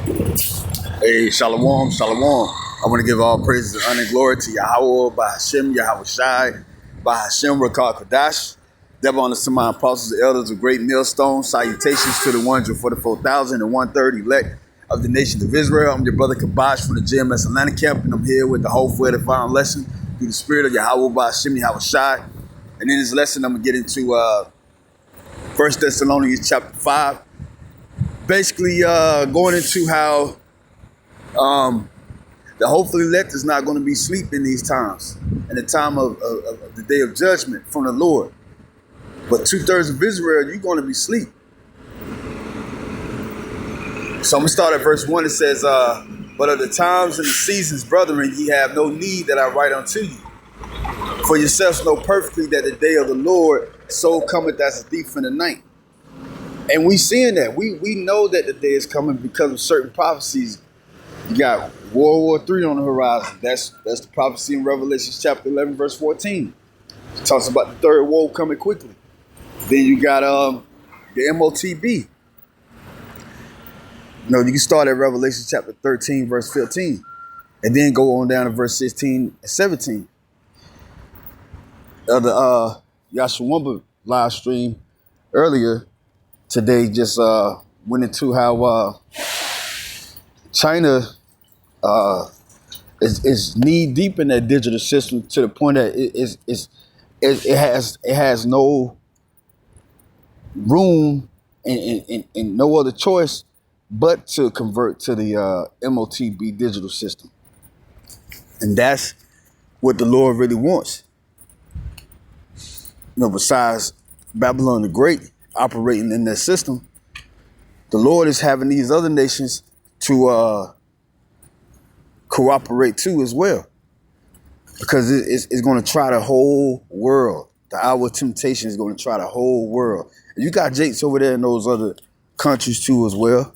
Hey, shalom, shalom. I want to give all praises and honor and glory to Yahweh, by Hashem, Yahweh Shai, by Hashem, Rakar Kodash. Devil honors to my apostles and elders of great millstone. Salutations to the 144,000 and 130 elect of the nation of Israel. I'm your brother Kabash from the GMS Atlanta camp, and I'm here with the whole for the final lesson through the spirit of Yahweh, by Hashem, Yahweh Shai. And in this lesson, I'm going to get into 1 Thessalonians chapter 5. Basically, going into how the hopefully elect is not going to be asleep in these times, in the time of the day of judgment from the Lord. But 2/3 of Israel, you're going to be asleep. So I'm going to start at verse 1. It says, but of the times and the seasons, brethren, ye have no need that I write unto you. For yourselves know perfectly that the day of the Lord so cometh as a thief in the night. And we seeing that. We know that the day is coming because of certain prophecies. You got World War III on the horizon. That's the prophecy in Revelation chapter 11, verse 14. It talks about the third woe coming quickly. Then you got the MOTB. You can start at Revelation chapter 13, verse 15. And then go on down to verse 16 and 17. The Yashawamba live stream earlier today just went into how China is knee deep in that digital system to the point that it has no room and no other choice but to convert to the MOTB digital system. And that's what the Lord really wants. Besides Babylon the Great operating in that system, the Lord is having these other nations to cooperate too as well, because it's going to try the whole world. The hour of temptation is going to try the whole world. And you got Jakes over there in those other countries too as well.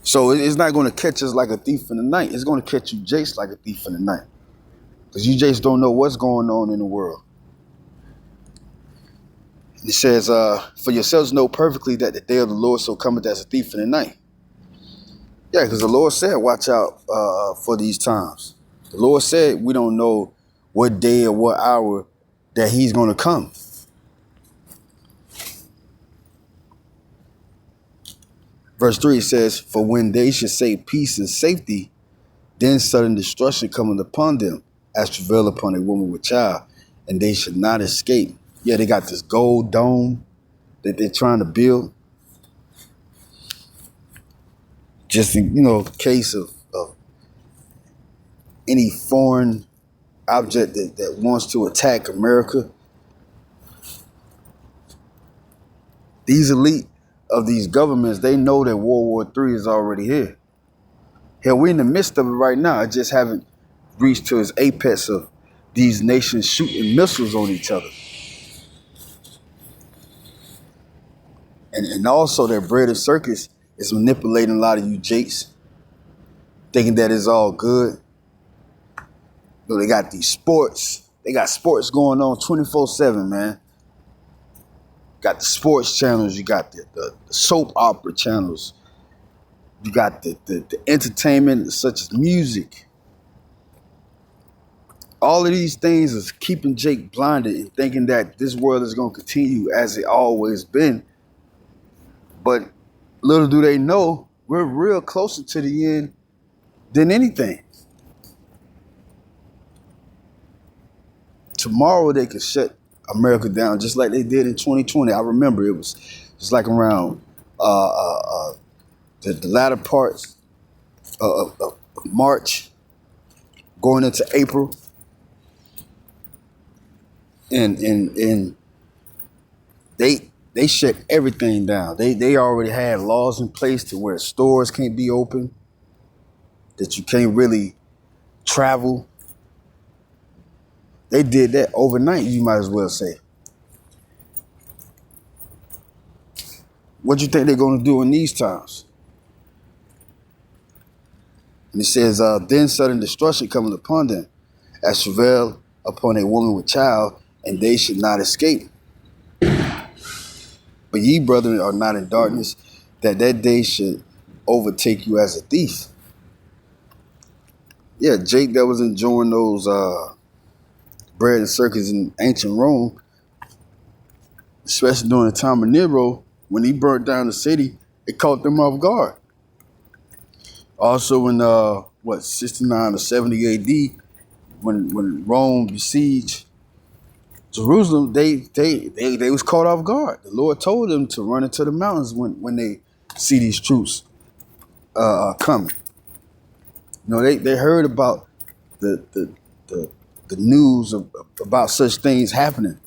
So it's not going to catch us like a thief in the night. It's going to catch you Jakes like a thief in the night, because you Jakes don't know what's going on in the world. It says, for yourselves know perfectly that the day of the Lord so cometh as a thief in the night. Yeah, because the Lord said, watch out for these times. The Lord said we don't know what day or what hour that he's going to come. Verse 3 says, for when they should say peace and safety, then sudden destruction cometh upon them, as travail upon a woman with child, and they should not escape. Yeah, they got this gold dome that they're trying to build. Just in, case of any foreign object that wants to attack America. These elite of these governments, they know that World War III is already here. Hell, we're in the midst of it right now. It just haven't reached to its apex of these nations shooting missiles on each other. And also their bread and circus is manipulating a lot of you Jakes, thinking that it's all good. They got these sports. They got sports going on 24/7, man. Got the sports channels. You got the soap opera channels. You got the entertainment such as music. All of these things is keeping Jake blinded and thinking that this world is going to continue as it always been. But little do they know, we're real closer to the end than anything. Tomorrow they could shut America down just like they did in 2020. I remember it was just like around the latter parts of March, going into April, and they shut everything down. They already had laws in place to where stores can't be open, that you can't really travel. They did that overnight, you might as well say. What do you think they're going to do in these times? And it says, then sudden destruction coming upon them, as travail upon a woman with child, and they should not escape. But ye, brethren, are not in darkness, that day should overtake you as a thief. Yeah, Jake that was enjoying those bread and circus in ancient Rome, especially during the time of Nero, when he burnt down the city, it caught them off guard. Also in 69 or 70 AD, when Rome besieged Jerusalem, they was caught off guard. The Lord told them to run into the mountains when they see these troops coming. You know, they heard about the news about such things happening.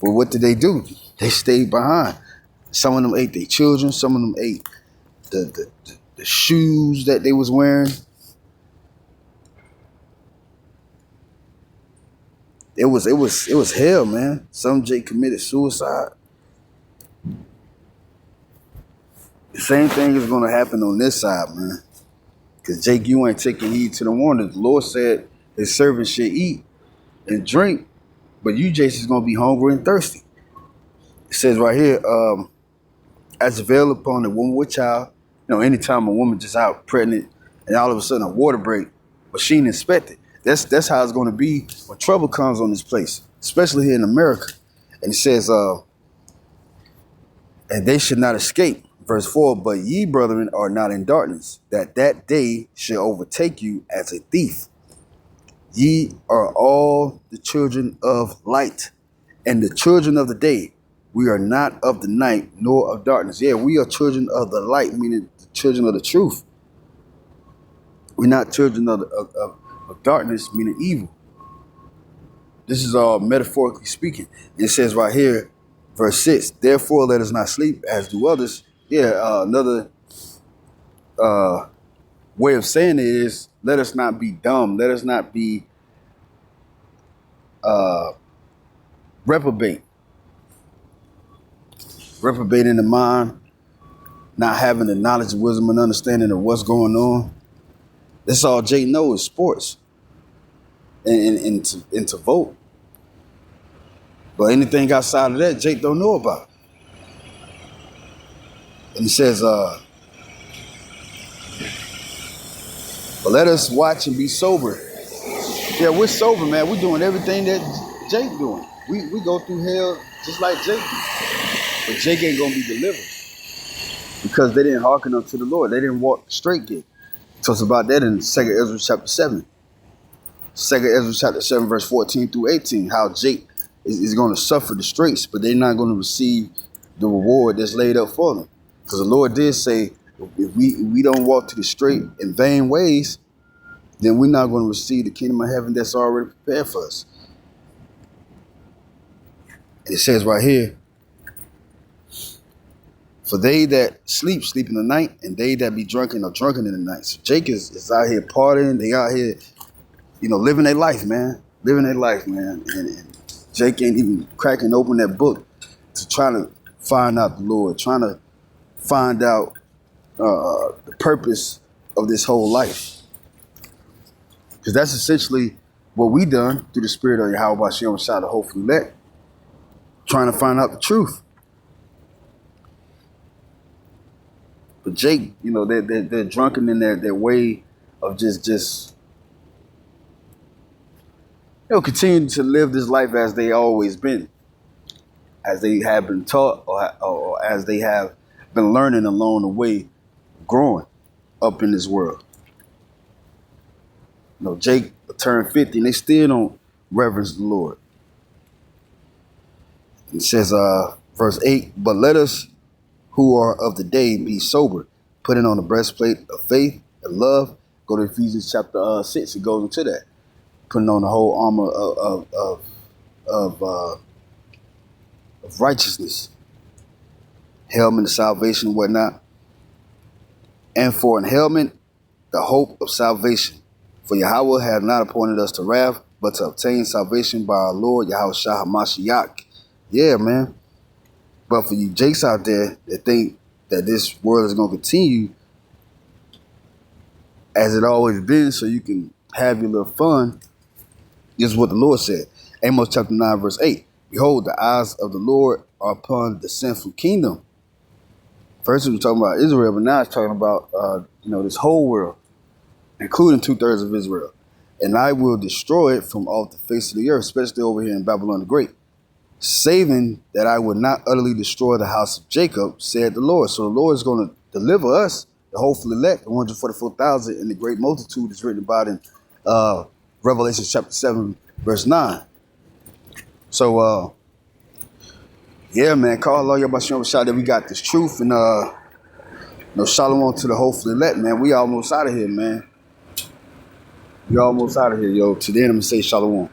But what did they do? They stayed behind. Some of them ate their children. Some of them ate the shoes that they was wearing. It was hell, man. Some Jake committed suicide. The same thing is gonna happen on this side, man. Cause Jake, you ain't taking heed to the warning. The Lord said his servants should eat and drink, but you, Jason, is gonna be hungry and thirsty. It says right here, as veil upon a woman with child. You know, anytime a woman just out pregnant and all of a sudden a water break, but she ain't inspected. That's how it's gonna be when trouble comes on this place, especially here in America. And it says, and they should not escape. Verse 4, but ye, brethren, are not in darkness, that day should overtake you as a thief. Ye are all the children of light, and the children of the day. We are not of the night, nor of darkness. Yeah, we are children of the light, meaning the children of the truth. We're not children of darkness, meaning evil. This is all metaphorically speaking. It says right here, verse 6, therefore let us not sleep as do others. Yeah, another way of saying it is, let us not be dumb. Let us not be reprobate. Reprobate in the mind, not having the knowledge, wisdom, and understanding of what's going on. That's all Jake knows is sports and to vote. But anything outside of that, Jake don't know about. And he says, but let us watch and be sober. Yeah, we're sober, man. We're doing everything that Jake doing. We go through hell just like Jake do. But Jake ain't gonna be delivered because they didn't hearken unto the Lord. They didn't walk the straight gate. Talks about that in 2 Ezra chapter 7. 2 Ezra chapter 7, verse 14 through 18, how Jake is going to suffer the straits, but they're not going to receive the reward that's laid up for them. Because the Lord did say, if we don't walk to the straight and vain ways, then we're not going to receive the kingdom of heaven that's already prepared for us. And it says right here, for they that sleep in the night, and they that be drunken are drunken in the night. So Jake is out here partying. They out here, living their life, man. Living their life, man. And Jake ain't even cracking open that book to try to find out the Lord, trying to find out the purpose of this whole life. Because that's essentially what we done through the spirit of Yahweh Shem Shah, the hopefully let, trying to find out the truth. But Jake, they're drunken in their way of just continuing to live this life as they always been, as they have been taught, or as they have been learning along the way, growing up in this world. Jake turned 50 and they still don't reverence the Lord. It says, verse 8, but let us who are of the day be sober, putting on the breastplate of faith and love. Go to Ephesians chapter 6. It goes into that. Putting on the whole armor of righteousness, helmet of salvation and whatnot. And for an helmet, the hope of salvation. For Yahweh hath not appointed us to wrath, but to obtain salvation by our Lord Yahweh Shah HaMashiach. Yeah, man. But for you Jakes out there that think that this world is going to continue as it always been so you can have your little fun, this is what the Lord said. Amos chapter 9, verse 8. Behold, the eyes of the Lord are upon the sinful kingdom, First, we were talking about Israel, but now it's talking about this whole world, including 2/3 of Israel. And I will destroy it from off the face of the earth, especially over here in Babylon the Great, saving that I would not utterly destroy the house of Jacob, said the Lord. So the Lord is going to deliver us, the hopeful elect, the 144,000, and the great multitude is written about in Revelation chapter 7, verse 9. So, yeah, man, call Allah Yabashim Rashad that we got this truth, and shalom to the hopeful elect, man. We almost out of here, man. We almost out of here, yo. Today I'm going to say shalom.